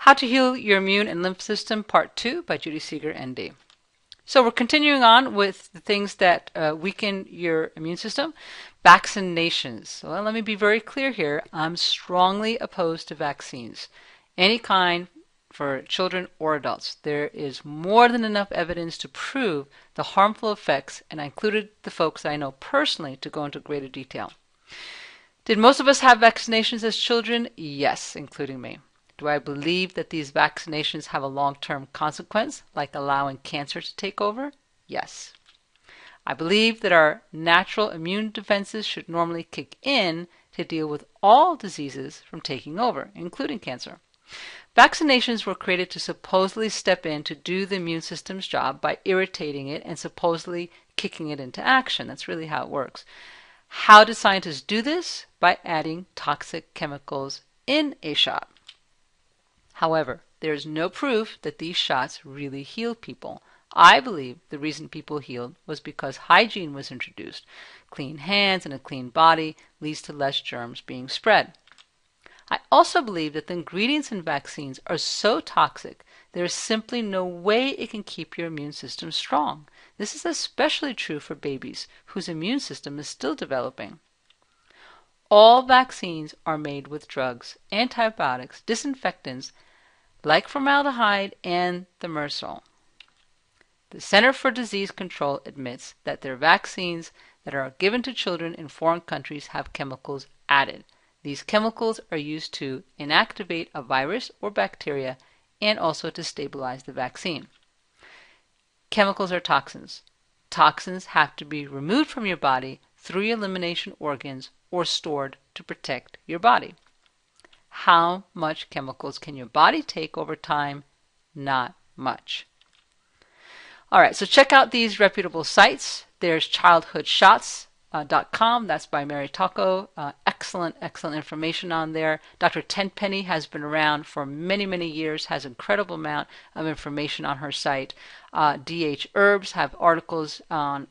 How to Heal Your Immune and Lymph System, Part 2 by Judy Seeger, ND. So we're continuing on with the things that weaken your immune system. Vaccinations. Well, let me be very clear here. I'm strongly opposed to vaccines. Any kind for children or adults. There is more than enough evidence to prove the harmful effects, and I included the folks I know personally to go into greater detail. Did most of us have vaccinations as children? Yes, including me. Do I believe that these vaccinations have a long-term consequence, like allowing cancer to take over? Yes. I believe that our natural immune defenses should normally kick in to deal with all diseases from taking over, including cancer. Vaccinations were created to supposedly step in to do the immune system's job by irritating it and supposedly kicking it into action. That's really how it works. How did scientists do this? By adding toxic chemicals in a shot. However, there is no proof that these shots really heal people. I believe the reason people healed was because hygiene was introduced. Clean hands and a clean body leads to less germs being spread. I also believe that the ingredients in vaccines are so toxic there is simply no way it can keep your immune system strong. This is especially true for babies whose immune system is still developing. All vaccines are made with drugs, antibiotics, disinfectants, like formaldehyde and thimerosal. The Center for Disease Control admits that their vaccines that are given to children in foreign countries have chemicals added. These chemicals are used to inactivate a virus or bacteria and also to stabilize the vaccine. Chemicals are toxins. Toxins have to be removed from your body through your elimination organs or stored to protect your body. How much chemicals can your body take over time? Not much. All right, so check out these reputable sites. There's childhoodshots.com. That's by Mary Taco. Excellent information on there. Dr. Tenpenny has been around for many years, has an incredible amount of information on her site. DH Herbs have articles on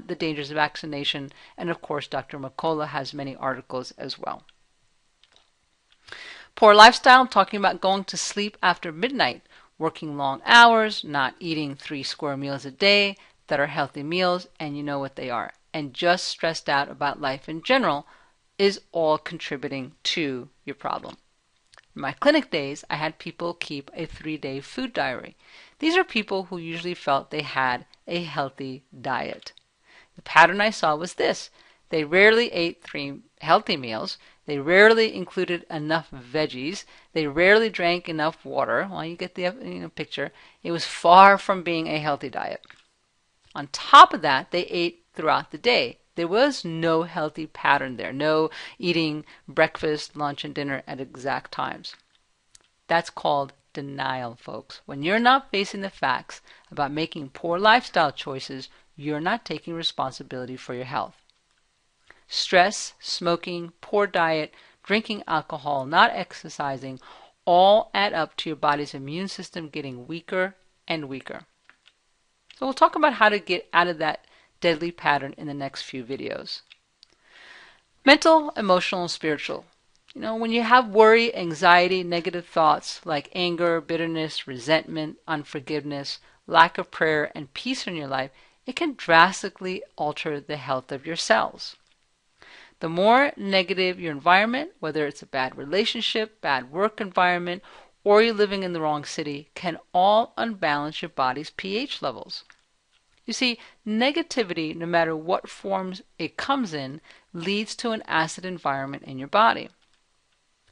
the dangers of vaccination. And of course, Dr. McCullough has many articles as well. Poor lifestyle, I'm talking about going to sleep after midnight, working long hours, not eating 3 square meals a day that are healthy meals, and you know what they are, and just stressed out about life in general is all contributing to your problem. In my clinic days, I had people keep a 3-day food diary. These are people who usually felt they had a healthy diet. The pattern I saw was this. They rarely ate 3 healthy meals. They rarely included enough veggies. They rarely drank enough water. Well, you get the picture. It was far from being a healthy diet. On top of that, they ate throughout the day. There was no healthy pattern there. No eating breakfast, lunch, and dinner at exact times. That's called denial, folks. When you're not facing the facts about making poor lifestyle choices, you're not taking responsibility for your health. Stress, smoking, poor diet, drinking alcohol, not exercising, all add up to your body's immune system getting weaker and weaker. So we'll talk about how to get out of that deadly pattern in the next few videos. Mental, emotional, and spiritual. When you have worry, anxiety, negative thoughts like anger, bitterness, resentment, unforgiveness, lack of prayer, and peace in your life, it can drastically alter the health of your cells. The more negative your environment, whether it's a bad relationship, bad work environment, or you're living in the wrong city, can all unbalance your body's pH levels. You see, negativity, no matter what forms it comes in, leads to an acid environment in your body.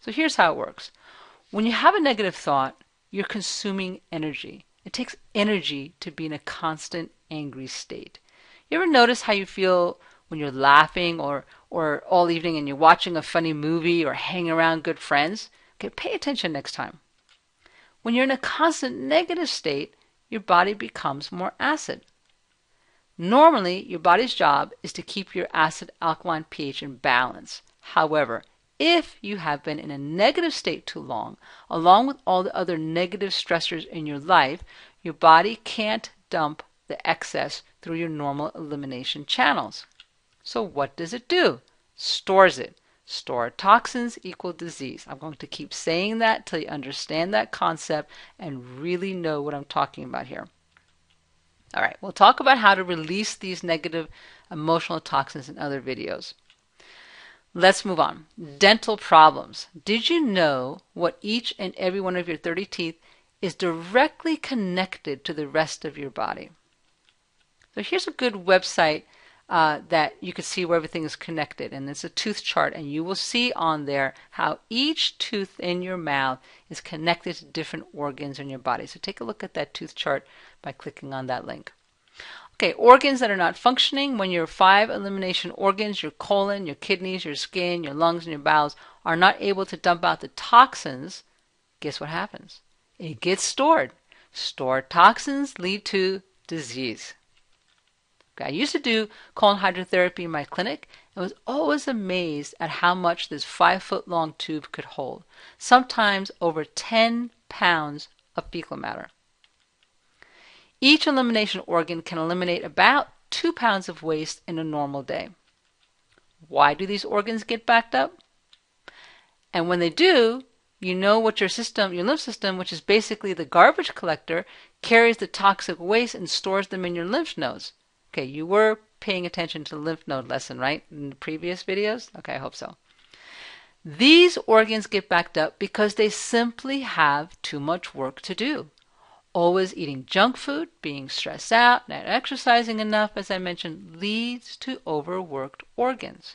So here's how it works. When you have a negative thought, you're consuming energy. It takes energy to be in a constant angry state. You ever notice how you feel when you're laughing or all evening and you're watching a funny movie or hanging around good friends? Okay, pay attention next time. When you're in a constant negative state, your body becomes more acid. Normally, your body's job is to keep your acid-alkaline pH in balance. However, if you have been in a negative state too long, along with all the other negative stressors in your life, your body can't dump the excess through your normal elimination channels. So what does it do? Stores it. Stored toxins equal disease. I'm going to keep saying that till you understand that concept and really know what I'm talking about here. All right, we'll talk about how to release these negative emotional toxins in other videos. Let's move on. Dental problems. Did you know what each and every one of your 30 teeth is directly connected to the rest of your body? So here's a good website that you can see where everything is connected, and it's a tooth chart, and you will see on there how each tooth in your mouth is connected to different organs in your body. So take a look at that tooth chart by clicking on that link. Okay, organs that are not functioning: when your 5 elimination organs, your colon, your kidneys, your skin, your lungs, and your bowels, are not able to dump out the toxins, guess what happens? It gets stored. Stored toxins lead to disease. Okay, I used to do colon hydrotherapy in my clinic and was always amazed at how much this 5-foot-long tube could hold, sometimes over 10 pounds of fecal matter. Each elimination organ can eliminate about 2 pounds of waste in a normal day. Why do these organs get backed up? And when they do, you know what your lymph system, which is basically the garbage collector, carries the toxic waste and stores them in your lymph nodes. Okay, you were paying attention to the lymph node lesson, right, in the previous videos? Okay, I hope so. These organs get backed up because they simply have too much work to do. Always eating junk food, being stressed out, not exercising enough, as I mentioned, leads to overworked organs.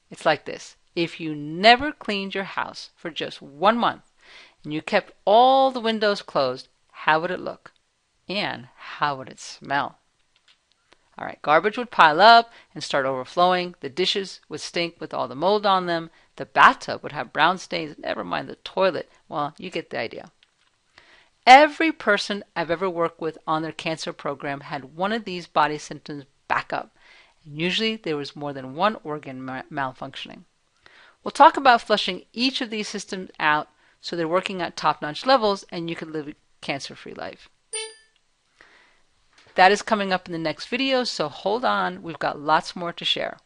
It's like this. If you never cleaned your house for just 1 month and you kept all the windows closed, how would it look? And how would it smell? All right, garbage would pile up and start overflowing. The dishes would stink with all the mold on them. The bathtub would have brown stains. Never mind the toilet. Well, you get the idea. Every person I've ever worked with on their cancer program had one of these body symptoms back up. And usually there was more than one organ malfunctioning. We'll talk about flushing each of these systems out so they're working at top-notch levels and you can live a cancer-free life. That is coming up in the next video, so hold on. We've got lots more to share.